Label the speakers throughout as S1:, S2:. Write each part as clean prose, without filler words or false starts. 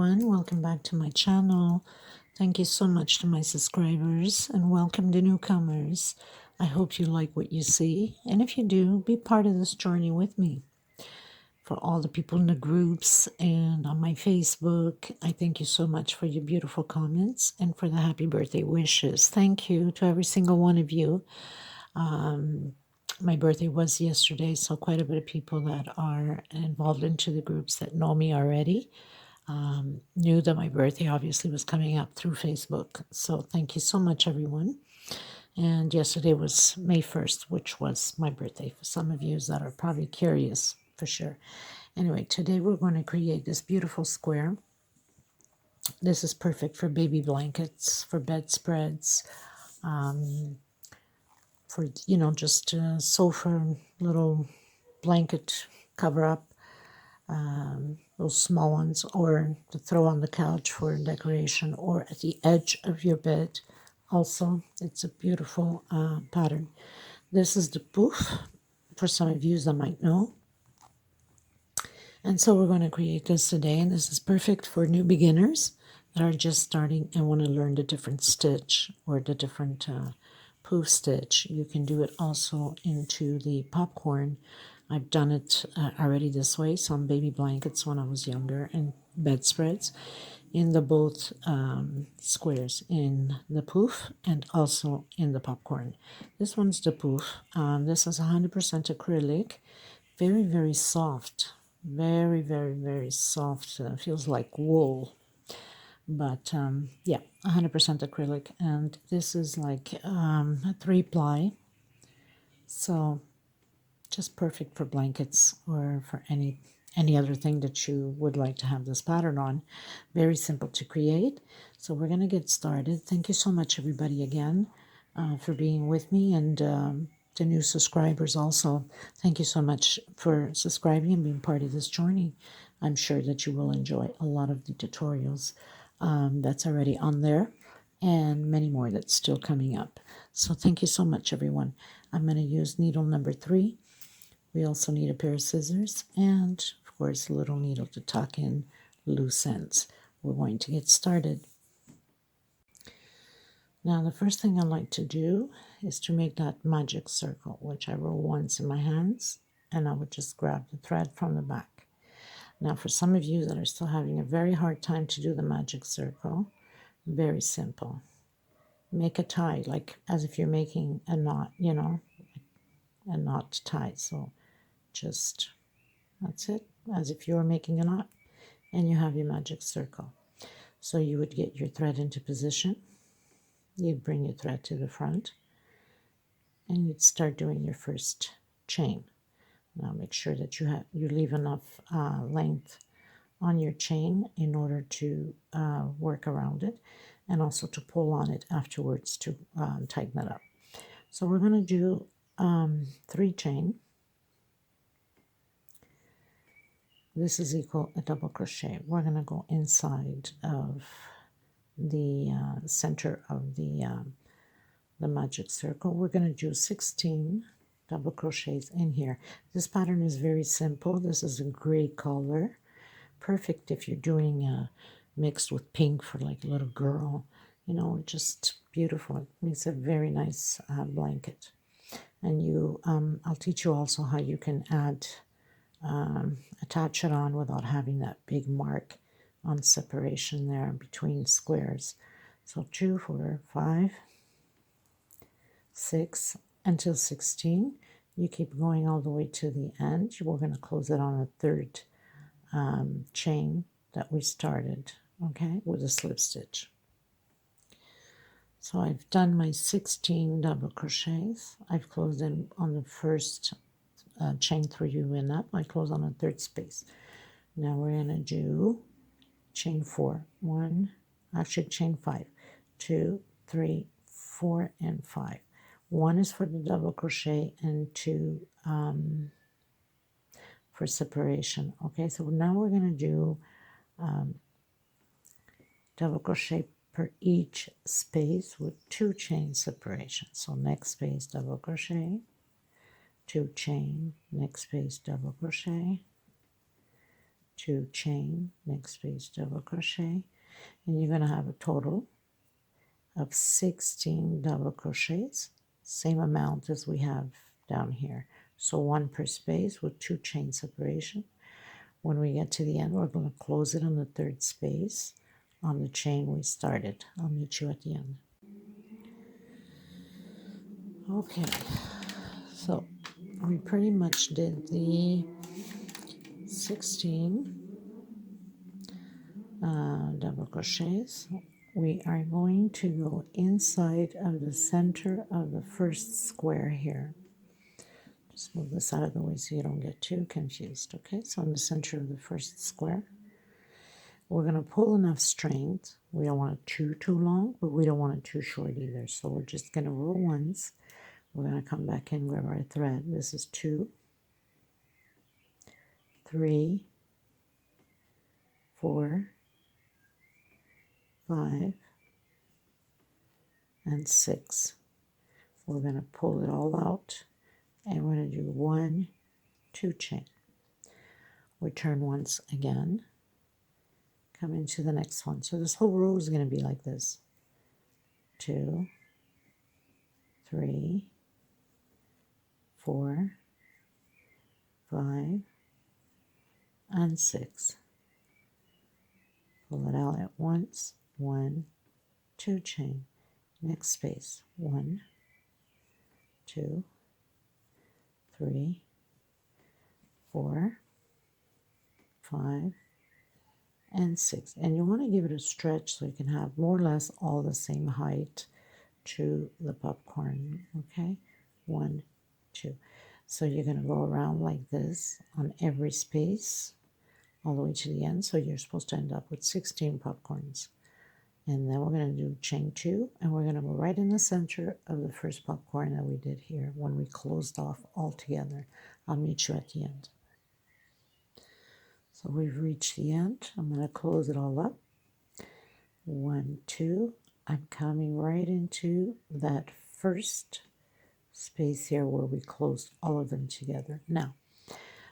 S1: everyone, welcome back to my channel. Thank you so much to my subscribers and welcome to newcomers. I hope you like what you see, and if you do, be part of this journey with me. For all the people in the groups and on my Facebook, I thank you so much for your beautiful comments and for the happy birthday wishes. Thank you to every single one of you. My birthday was yesterday, so quite a bit of people that are involved into the groups that know me already knew that my birthday obviously was coming up through Facebook. So thank you so much, everyone. And yesterday was May 1st, which was my birthday, for some of you that are probably curious, for sure. Anyway, today we're going to create this beautiful square. This is perfect for baby blankets, for bedspreads, for, just a sofa, little blanket cover up, those small ones, or to throw on the couch for decoration, or at the edge of your bed. Also, it's a beautiful pattern. This is the poof, for some of you that might know. And so we're going to create this today, and this is perfect for new beginners that are just starting and want to learn the different stitch or the different poof stitch. You can do it also into the popcorn. I've done it already this way, some baby blankets when I was younger, and bedspreads in the both squares, in the poof and also in the popcorn. This one's the poof. This is 100% acrylic, very, very soft, very, very, very soft. Feels like wool. But yeah, 100% acrylic, and this is like a 3-ply, so just perfect for blankets or for any other thing that you would like to have this pattern on. Very simple to create. So we're going to get started. Thank you so much, everybody, again, for being with me, and to new subscribers also. Thank you so much for subscribing and being part of this journey. I'm sure that you will enjoy a lot of the tutorials that's already on there, and many more that's still coming up. So thank you so much, everyone. I'm going to use needle number 3. We also need a pair of scissors and, of course, a little needle to tuck in loose ends. We're going to get started. Now, the first thing I like to do is to make that magic circle, which I roll once in my hands, and I would just grab the thread from the back. Now, for some of you that are still having a very hard time to do the magic circle, very simple. Make a tie, like as if you're making a knot, a knot tie. So just, that's it, as if you're making a knot, and you have your magic circle. So you would get your thread into position, you'd bring your thread to the front, and you'd start doing your first chain. Now make sure that you leave enough length on your chain in order to work around it, and also to pull on it afterwards to tighten it up. So we're going to do 3 chain. This is equal a double crochet. We're going to go inside of the center of the magic circle. We're going to do 16 double crochets in here. This pattern is very simple. This is a gray color, perfect if you're doing mixed with pink for like a little girl. Just beautiful. It makes a very nice blanket. And I'll teach you also how you can attach it on without having that big mark on separation there between squares. So 2, 4, 5, 6 until 16. You keep going all the way to the end. We're going to close it on a 3rd chain that we started, okay, with a slip stitch. So I've done my 16 double crochets. I've closed in on the first chain 3 and up. I close on a 3rd space. Now we're going to do chain 4. Chain 5. 2, 3, 4, and 5. 1 is for the double crochet, and 2 for separation. Okay, so now we're going to do double crochet per each space with 2 chain separation. So next space, double crochet, 2 chain, next space, double crochet, 2 chain, next space double crochet, and you're going to have a total of 16 double crochets, same amount as we have down here. So 1 per space with 2 chain separation. When we get to the end, we're going to close it on the 3rd space on the chain we started. I'll meet you at the end. Okay, so we pretty much did the 16 double crochets. We are going to go inside of the center of the first square here. Just move this out of the way so you don't get too confused, okay? So in the center of the first square, we're going to pull enough strength. We don't want it too long, but we don't want it too short either. So we're just going to roll once. We're going to come back in, grab our thread. This is 2, 3, 4, 5, and 6. We're going to pull it all out, and we're going to do 1, 2 chain. We turn once again, come into the next one. So this whole row is going to be like this. 2, 3, 4, 5, and 6. Pull it out at once. 1, 2 chain. Next space. 1, 2, 3, 4, 5, and 6. And you want to give it a stretch so you can have more or less all the same height to the popcorn. Okay, 1, 2. So you're going to go around like this on every space all the way to the end. So you're supposed to end up with 16 popcorns. And then we're going to do chain 2, and we're going to go right in the center of the first popcorn that we did here when we closed off all together. I'll meet you at the end. So we've reached the end. I'm going to close it all up. 1, 2. I'm coming right into that first space here where we closed all of them together. Now,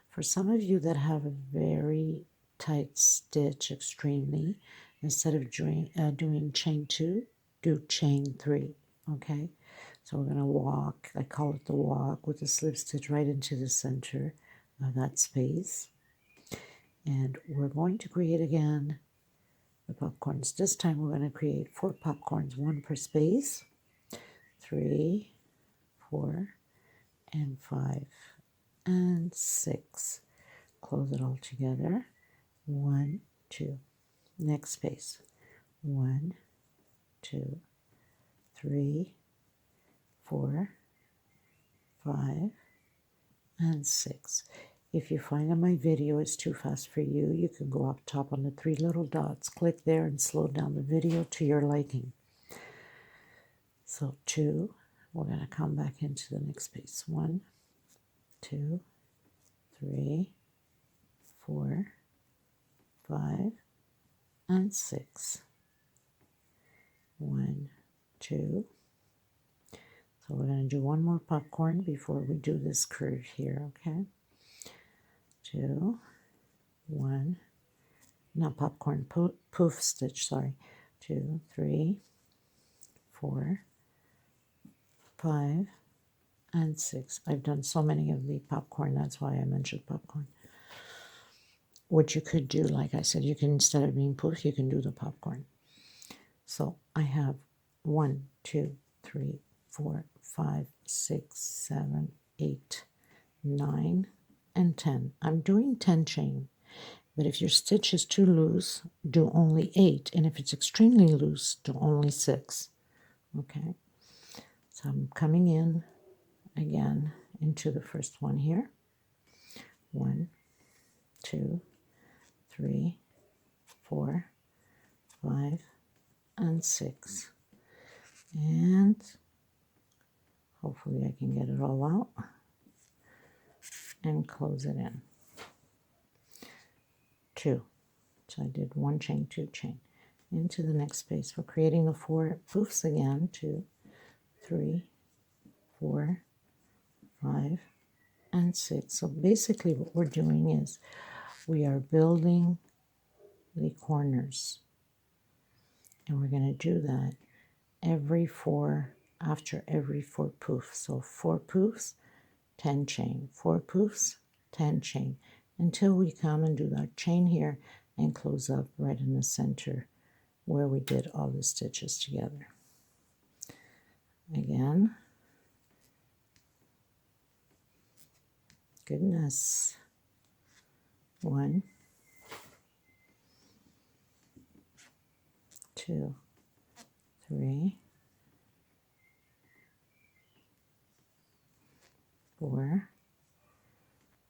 S1: for some of you that have a very tight stitch extremely, instead of doing chain 2, do chain 3, okay? So we're going to walk, I call it the walk, with the slip stitch right into the center of that space. And we're going to create again the popcorns. This time we're going to create 4 popcorns, 1 per space, 3, 4, and 5, and 6. Close it all together. 1, 2. Next space. 1, 2, 3, 4, 5, and 6. If you find that my video is too fast for you, you can go up top on the 3 little dots, click there, and slow down the video to your liking. So 2, we're going to come back into the next space. 1, 2, 3, 4, 5, and 6. 1, 2. So we're going to do 1 more popcorn before we do this curve here, okay? 2, 1, not popcorn, poof stitch, sorry. 2, 3, 4, 5, and 6. I've done so many of the popcorn, that's why I mentioned popcorn. What you could do, like I said, you can, instead of being poof, you can do the popcorn. So I have 1, 2, 3, 4, 5, 6, 7, 8, 9, and 10. I'm doing 10 chain, but if your stitch is too loose, do only 8, and if it's extremely loose, do only 6. Okay, so I'm coming in again into the first one here. 1, 2, 3, 4, 5, and 6. And hopefully I can get it all out and close it in. 2. So I did 1 chain, 2 chain. Into the next space. We're creating the 4 poofs again. 2, 3, 4, 5, and 6. So basically what we're doing is we are building the corners, and we're going to do that after every 4 poofs. So 4 poofs, 10 chain, 4 poofs, 10 chain, until we come and do that chain here and close up right in the center where we did all the stitches together. Again, goodness, 1, 2, 3, 4,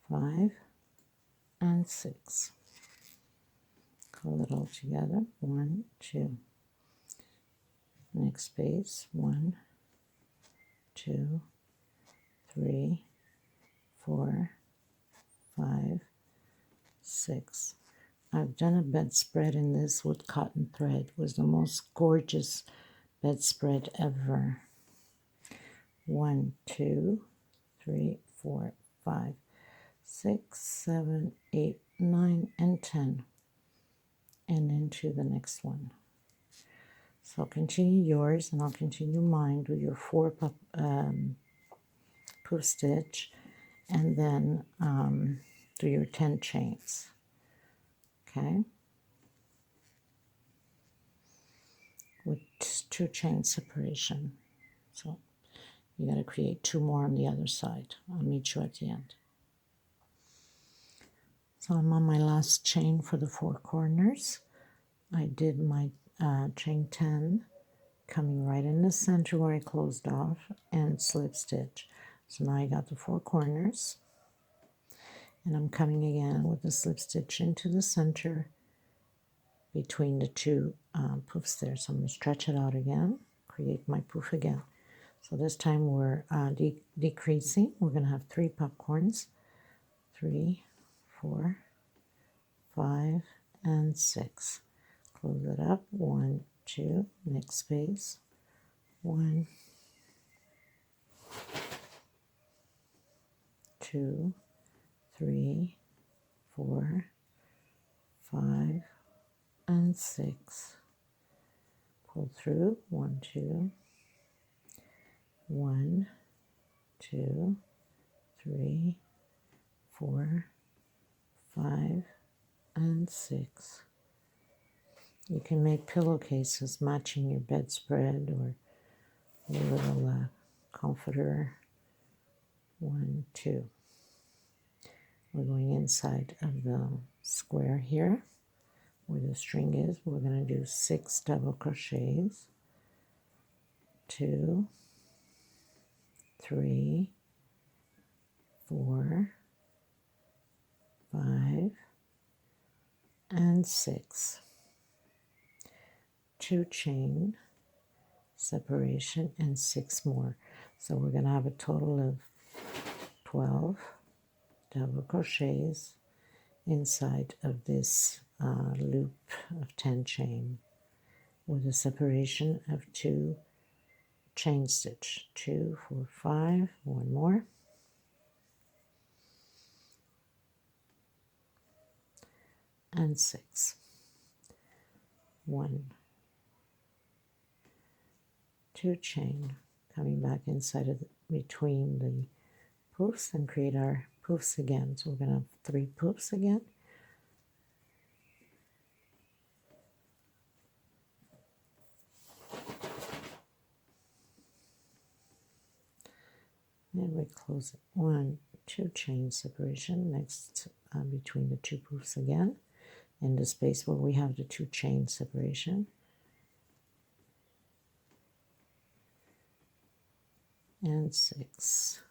S1: 5, and 6. Call it all together. 1, 2. Next space. 1, 2, 3, 4, 5, 6. I've done a bedspread in this with cotton thread. It was the most gorgeous bedspread ever. 1, 2, 3, 4, 5, 6, 7, 8, 9, and 10. And into the next one. So I'll continue yours and I'll continue mine with your 4 poof stitch, and then do your 10 chains. Okay, with 2 chain separation. So you got to create 2 more on the other side. I'll meet you at the end. So I'm on my last chain for the 4 corners. I did my chain 10 coming right in the center where I closed off and slip stitch. So now I got the 4 corners, and I'm coming again with the slip stitch into the center between the 2 poofs there. So I'm going to stretch it out again, create my poof again. So this time we're decreasing. We're going to have 3 popcorns, 3, 4, 5, and 6. Close it up. 1, 2, next space. 1, 2, 3, 4, 5, and 6. Pull through. 1, 2, 1, 2, 3, 4, 5, and 6. You can make pillowcases matching your bedspread or your little comforter. 1, 2. We're going inside of the square here where the string is. We're going to do 6 double crochets. 2, 3, 4, 5, and 6. 2 chain separation and 6 more. So we're going to have a total of 12 double crochets inside of this loop of 10 chain with a separation of 2 chain stitch. 2, 4, 5, 1 more, and 6. 1, 2 chain, coming back inside of between the poofs and create our poofs again. So we're going to have 3 poofs again. And we close it. 1, 2 chain separation next between the 2 poofs again, in the space where we have the 2 chain separation. And 6.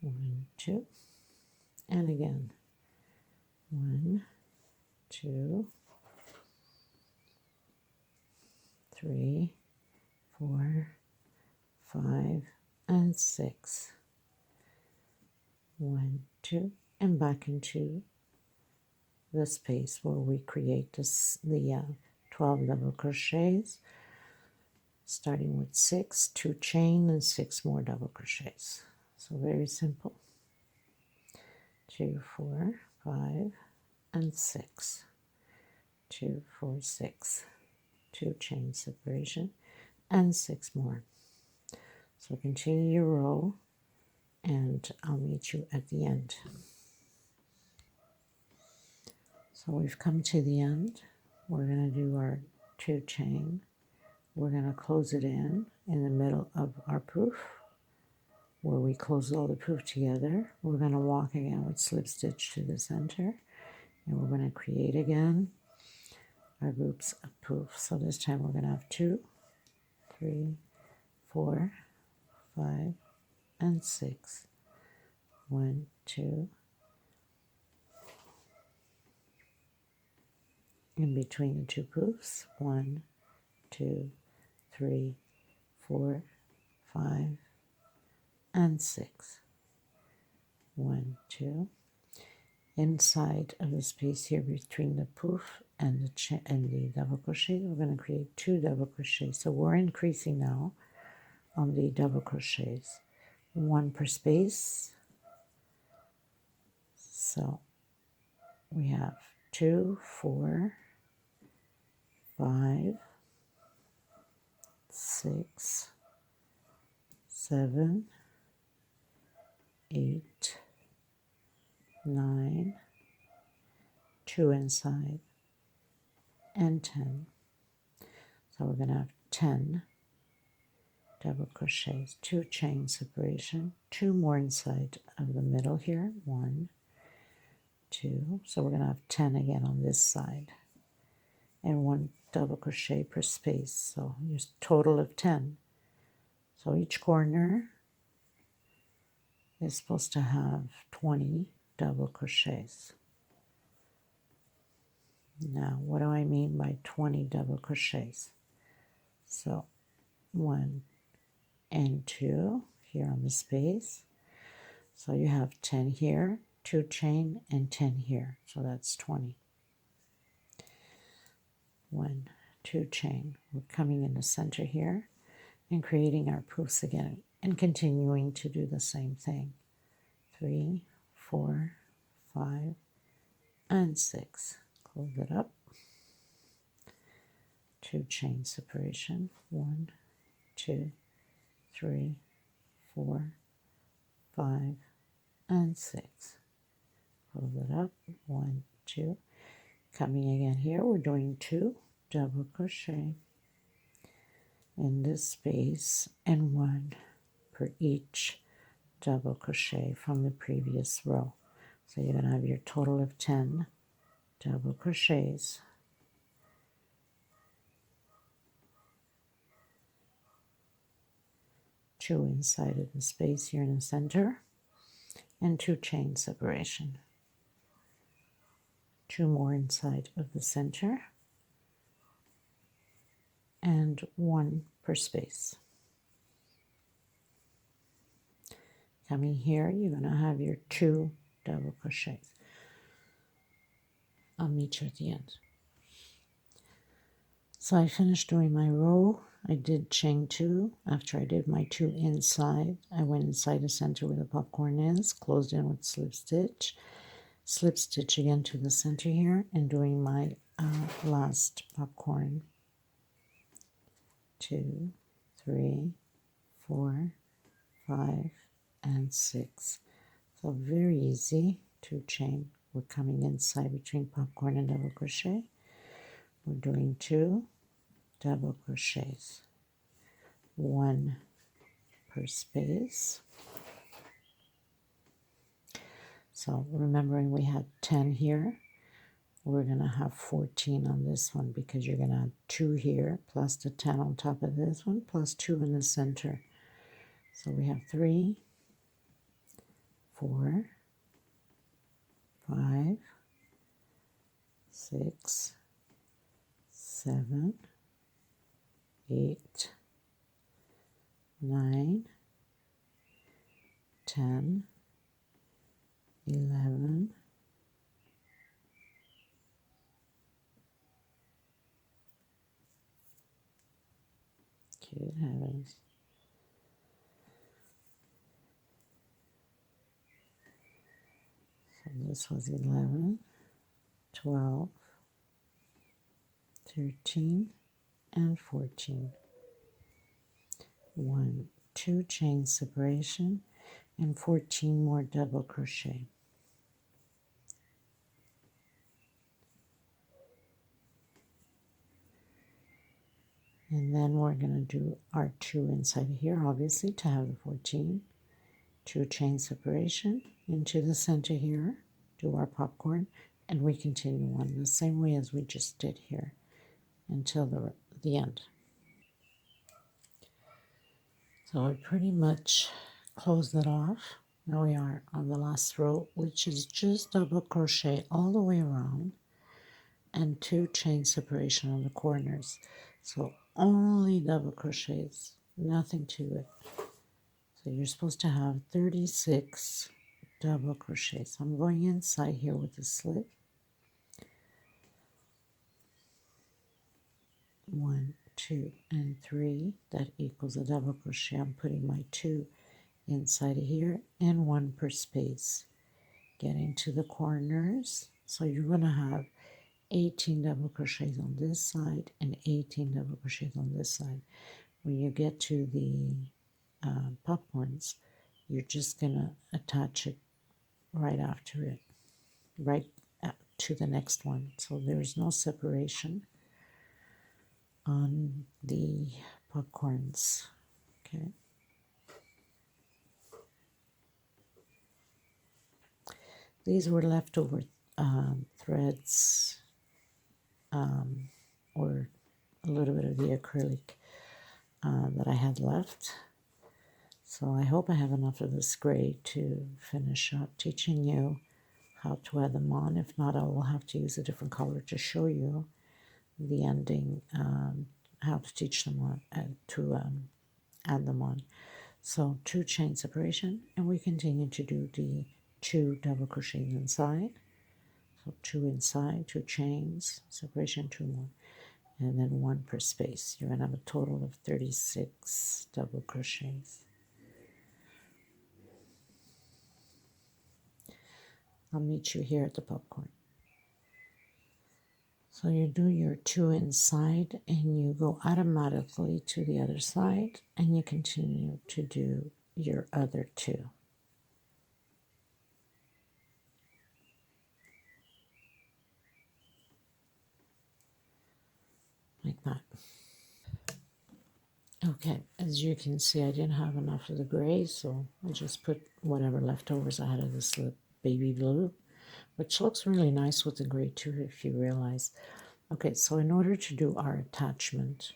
S1: 1, 2, and again 1, 2, 3, 4, 5, and 6. 1, 2, and back into the space where we create this, the 12 double crochets, starting with 6, 2 chain, and 6 more double crochets. So very simple. 2, 4, 5, and 6. 2, 4, 6. 2 chain separation, and 6 more. So continue your row, and I'll meet you at the end. So we've come to the end. We're going to do our 2 chain. We're going to close it in the middle of our poof, where we close all the poof together. We're going to walk again with slip stitch to the center, and we're going to create again our groups of poof. So this time we're going to have 2, 3, 4, 5, and 6. 1, 2. In between the 2 poofs, 1, 2, 3, 4, 5, and 6. 1, 2. Inside of the space here between the poof and the double crochet, we're going to create 2 double crochets. So we're increasing now on the double crochets, 1 per space. So we have 2, 4, 5, 6, 7, 8, 9, 2 inside, and 10. So we're going to have 10 double crochets, 2 chain separation, 2 more inside of the middle here, 1, 2. So we're going to have 10 again on this side, and 1 double crochet per space. So there's a total of 10. So each corner is supposed to have 20 double crochets. Now, what do I mean by 20 double crochets? So 1 and 2 here on the space. So you have 10 here, 2 chain, and 10 here. So that's 20. 1, 2 chain. We're coming in the center here and creating our poofs again and continuing to do the same thing. 3, 4, 5, and 6. Close it up. 2 chain separation. 1, 2, 3, 4, 5, and 6. Close it up. 1, 2. Coming again here, we're doing 2 double crochet in this space and 1 per each double crochet from the previous row. So you're going to have your total of 10 double crochets. Two inside of the space here in the center, and 2 chain separation. 2 more inside of the center, and 1 per space. Coming here, you're going to have your 2 double crochets. I'll meet you at the end. So I finished doing my row. I did chain 2. After I did my 2 inside, I went inside the center where the popcorn is, closed in with slip stitch again to the center here, and doing my last popcorn. 2, 3, 4, 5, and 6. So very easy. 2 chain. We're coming inside between popcorn and double crochet. We're doing 2 double crochets, 1 per space. So remembering we had 10 here, we're going to have 14 on this one because you're going to have 2 here plus the 10 on top of this one plus 2 in the center. So we have 3, 4, 5, 6, 7, 8, 9, 10, 11, 12, heavens. So And this was 11, 12, 13, and 14. 1, 2 chain separation, and 14 more double crochet. And then we're going to do our 2 inside here, obviously, to have the 14. 2 chain separation into the center here, do our popcorn, and we continue on the same way as we just did here until the end. So we pretty much closed it off. Now we are on the last row, which is just double crochet all the way around and 2 chain separation on the corners. So only double crochets, nothing to it. So you're supposed to have 36 double crochets. I'm going inside here with a slip. 1, 2, and 3. That equals a double crochet. I'm putting my 2 inside of here and 1 per space. Getting to the corners. So you're going to have 18 double crochets on this side and 18 double crochets on this side. When you get to the popcorns, you're just going to attach it right after it, right to the next one. So there's no separation on the popcorns. Okay. These were leftover threads or a little bit of the acrylic that I had left. So I hope I have enough of this gray to finish up teaching you how to add them on. If not, I will have to use a different color to show you the ending, how to teach them on, to add them on. So 2 chain separation, and we continue to do the 2 double crochets inside. So 2 inside, 2 chains, separation, 2 more, and then 1 per space. You're going to have a total of 36 double crochets. I'll meet you here at the popcorn. So you do your 2 inside and you go automatically to the other side and you continue to do your other 2. Like that. Okay, as you can see, I didn't have enough of the gray, so I just put whatever leftovers I had of this baby blue, which looks really nice with the gray too, if you realize. Okay, so in order to do our attachment,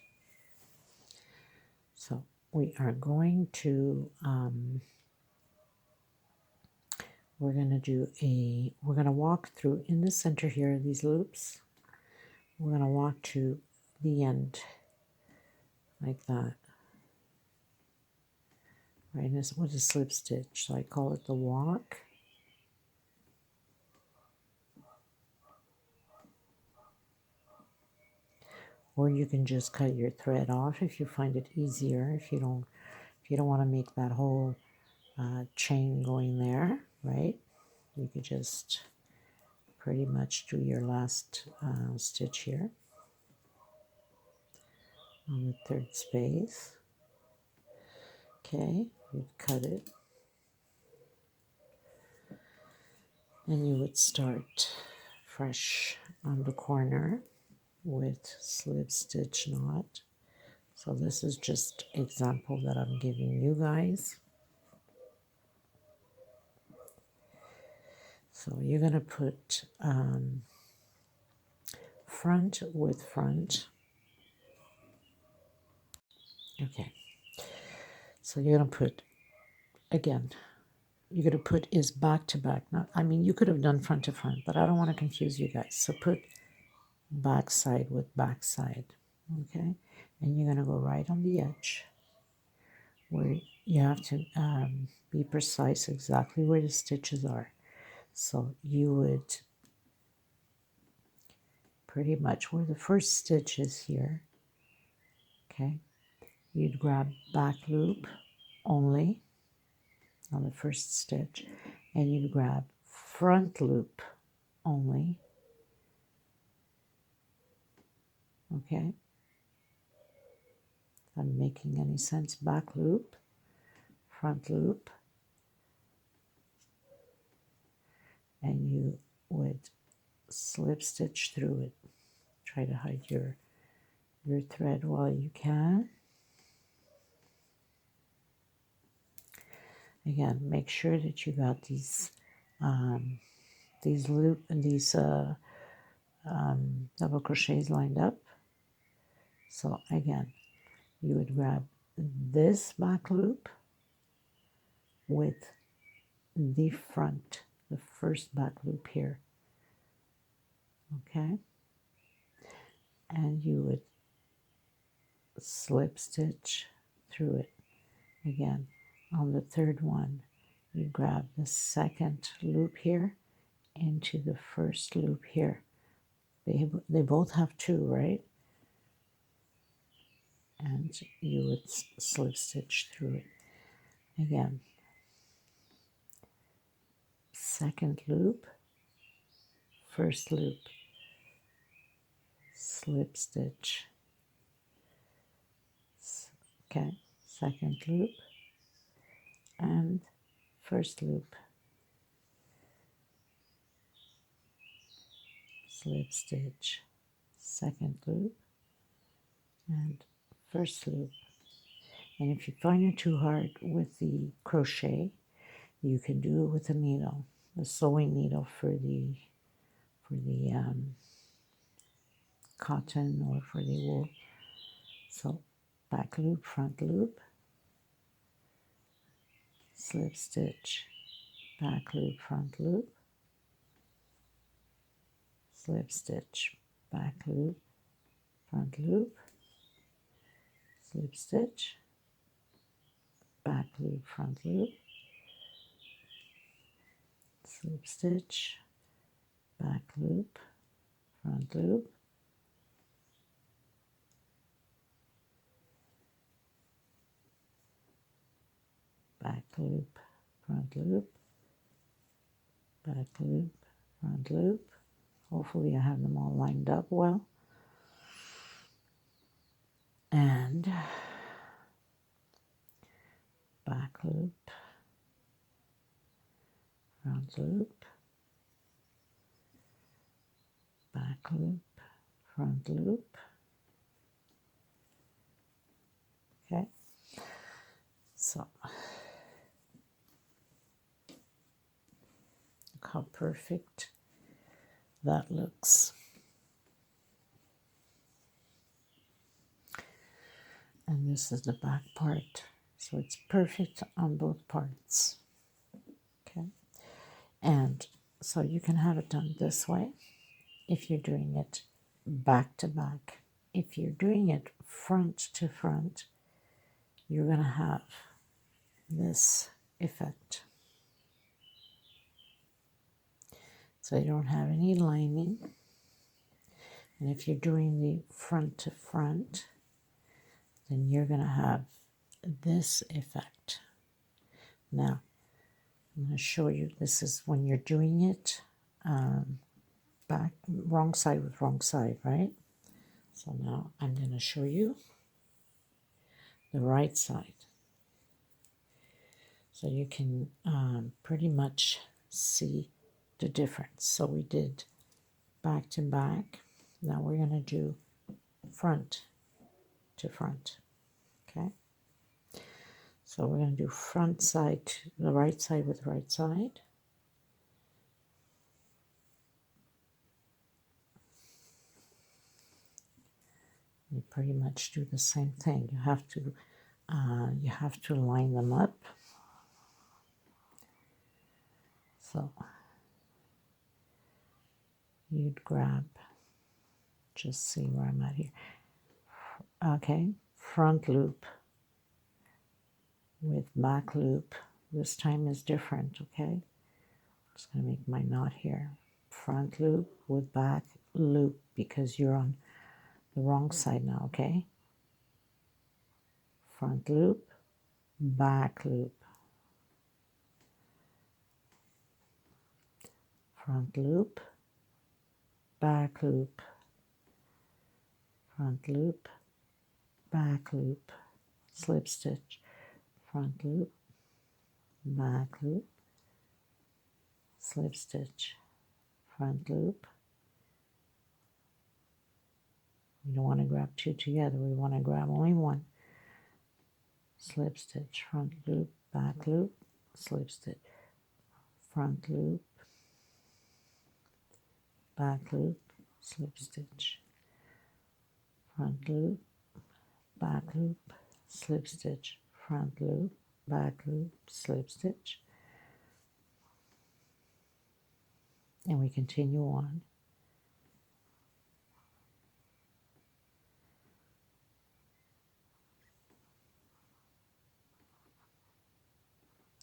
S1: so we are going to, we're going to walk through in the center here, these loops. We're going to walk to the end, like that. Right, and it's with a slip stitch, so I call it the walk. Or you can just cut your thread off if you find it easier. If you don't want to make that whole chain going there, right? You could just pretty much do your last stitch here on the 3rd space. Okay, you'd cut it, and you would start fresh on the corner with slip stitch knot. So this is just example that I'm giving you guys. So you're going to put front with front. Okay. So you're going to put, again, you're going to put is back to back. Not, I mean, you could have done front to front, but I don't want to confuse you guys. So put back side with back side. Okay. And you're going to go right on the edge where you have to be precise exactly where the stitches are. So you would pretty much where the first stitch is here, okay, you'd grab back loop only on the first stitch, and you'd grab front loop only. Okay, if I'm making any sense. Back loop, front loop, and you would slip stitch through it. Try to hide your thread while you can. Again, make sure that you got these double crochets lined up. So again, you would grab this back loop with the front, the first back loop here, okay? And you would slip stitch through it. Again, on the third one, you grab the second loop here into the first loop here. They both have two, right? And you would slip stitch through it. Again, second loop, first loop, slip stitch, okay, second loop, and first loop, slip stitch, second loop, and first loop. And if you find it too hard with the crochet, you can do it with a needle, a sewing needle for the cotton or for the wool. So back loop, front loop, slip stitch, back loop, front loop, slip stitch, back loop, front loop, slip stitch, back loop, front loop, slip stitch, back loop, front loop, back loop, front loop, back loop, front loop. Hopefully I have them all lined up well. And back loop, front loop, back loop, front loop. Okay, so look how perfect that looks. And this is the back part, so it's perfect on both parts. Okay, and so you can have it done this way if you're doing it back to back. If you're doing it front to front, you're going to have this effect. So you don't have any lining. And if you're doing the front to front, then you're going to have this effect. Now, I'm going to show you, this is when you're doing it back, wrong side with wrong side, right? So now I'm going to show you the right side. So you can pretty much see the difference. So we did back to back. Now we're going to do front to front. Okay. So we're going to do front side, the right side with right side. You pretty much do the same thing. You have to line them up. So you'd grab, just see where I'm at here. Okay, front loop with back loop. This time is different, okay? Just gonna make my knot here. Front loop with back loop because you're on the wrong side now, okay? Front loop, back loop. front loop, back loop, front loop, back loop, slip stitch, front loop, back loop, slip stitch, front loop. We don't want to grab two together, we want to grab only one. Slip stitch, front loop, back loop, slip stitch, front loop, back loop, slip stitch, front loop, back loop, slip stitch, front loop, back loop, slip stitch, and we continue on.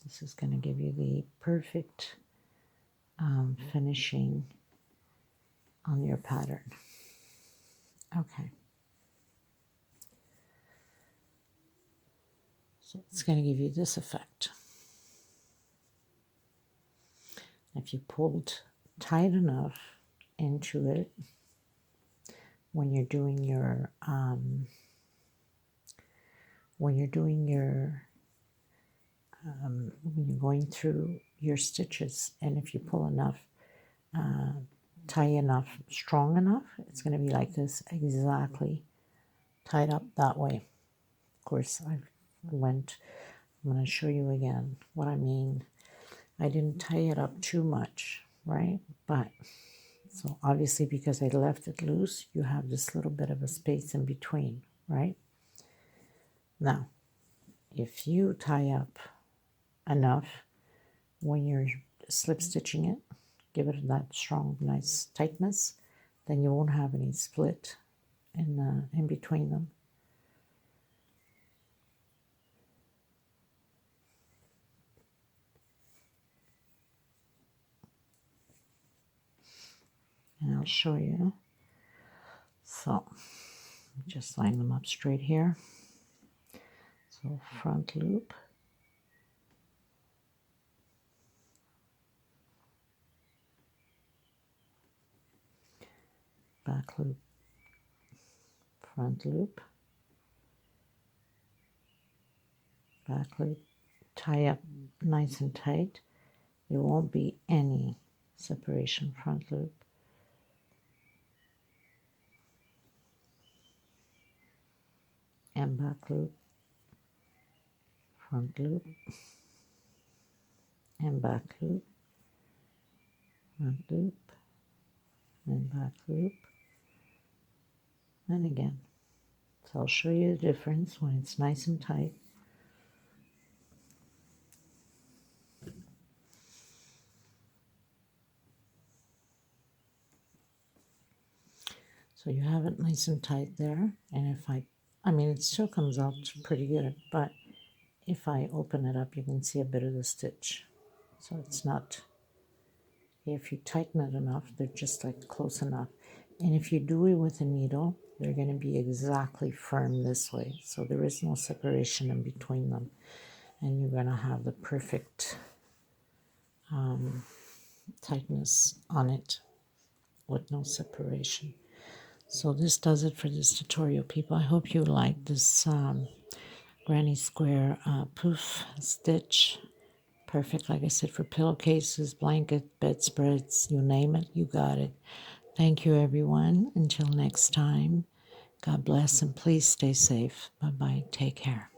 S1: This is going to give you the perfect finishing on your pattern. Okay. So it's going to give you this effect. If you pulled tight enough into it when you're doing your when you're going through your stitches, and if you pull enough, tie enough, strong enough, it's going to be like this, exactly tied up that way. Of course, I'm going to show you again what I mean. I didn't tie it up too much, right? But so obviously because I left it loose, you have this little bit of a space in between, right? Now, if you tie up enough when you're slip stitching it, give it that strong, nice tightness, then you won't have any split in between them. And I'll show you. So just line them up straight here. So front loop, back loop, front loop, back loop, tie up nice and tight. There won't be any separation, front loop, and back loop, front loop, and back loop, front loop, and back loop, and again. So I'll show you the difference when it's nice and tight. So you have it nice and tight there, and if I mean it still comes out pretty good, but if I open it up you can see a bit of the stitch. So it's not, if you tighten it enough, they're just like close enough. And if you do it with a needle, they're going to be exactly firm this way. So there is no separation in between them. And you're going to have the perfect tightness on it with no separation. So this does it for this tutorial, people. I hope you like this granny square poof stitch. Perfect, like I said, for pillowcases, blankets, bedspreads, you name it, you got it. Thank you, everyone. Until next time, God bless and please stay safe. Bye-bye. Take care.